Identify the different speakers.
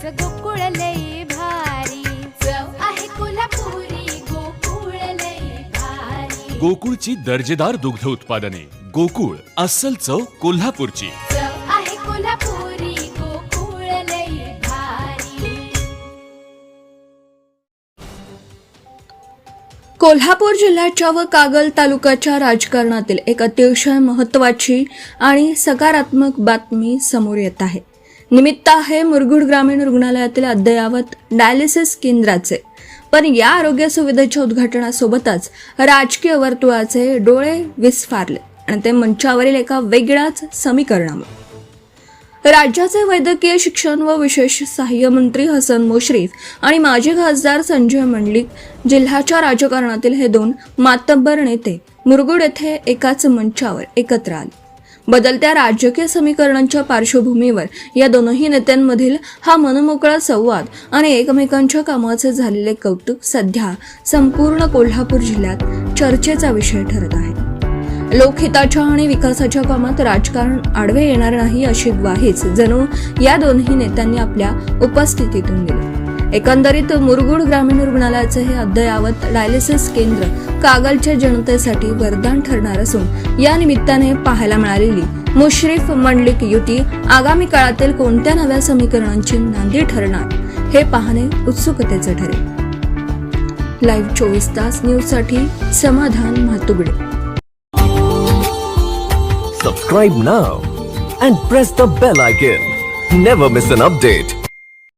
Speaker 1: कोल्हापूरचं गोकुळ लई भारी, चव आहे कोल्हापुरी, गोकुळ लई भारी.
Speaker 2: गोकुळची दर्जेदार दुग्ध उत्पादने. गोकुळ, अस्सल चव कोल्हापूरची.
Speaker 1: चव आहे कोल्हापुरी, गोकुळ लई भारी.
Speaker 3: कोल्हापूर जिल्ह्याच्या व कागल तालुक्याच्या राजकारणातील एक अतिशय महत्त्वाची आणि सकारात्मक बातमी समोर येत आहे. निमित्त आहे मुरगुड ग्रामीण रुग्णालयातील अद्ययावत डायलिसिस केंद्राचे. पण या आरोग्य सुविधेच्या उद्घाटनासोबतच राजकीय वर्तुळाचे डोळे विस्फारले आणि ते मंचावरील एका वेगळ्याच समीकरणामुळे. राज्याचे वैद्यकीय शिक्षण व विशेष सहाय्य मंत्री हसन मुश्रीफ आणि माजी खासदार संजय मंडलिक जिल्ह्याच्या राजकारणातील हे दोन मातब्बर नेते मुरगुड येथे एकाच मंचावर एकत्र आले. बदलत्या राजकीय समीकरणांच्या पार्श्वभूमीवर या दोनही नेत्यांमधील हा मनमोकळा संवाद आणि एकमेकांच्या कामाचे झालेले कौतुक सध्या संपूर्ण कोल्हापूर जिल्ह्यात चर्चेचा विषय ठरत आहे. लोकहिताच्या आणि विकासाच्या कामात राजकारण आडवे येणार नाही अशी ग्वाहीच जणू या दोन्ही नेत्यांनी आपल्या उपस्थितीतून दिली. एकंदरीत मुरगुड ग्रामीण रुग्णालयाचे हे अद्ययावत डायलिसिस केंद्र कागलच्या जनतेसाठी वरदान ठरणार असून या निमित्ताने पाहायला मिळालेली मुश्रीफ मंडलिक युती आगामी काळातील कोणत्या नव्या समीकरणांची नांदी ठरणार हे पाहणे उत्सुकतेचे ठरेल. लाईव्ह 24 तास न्यूजसाठी समाधान म्हातुगडे.
Speaker 4: Subscribe now and press the bell icon. Never miss an update.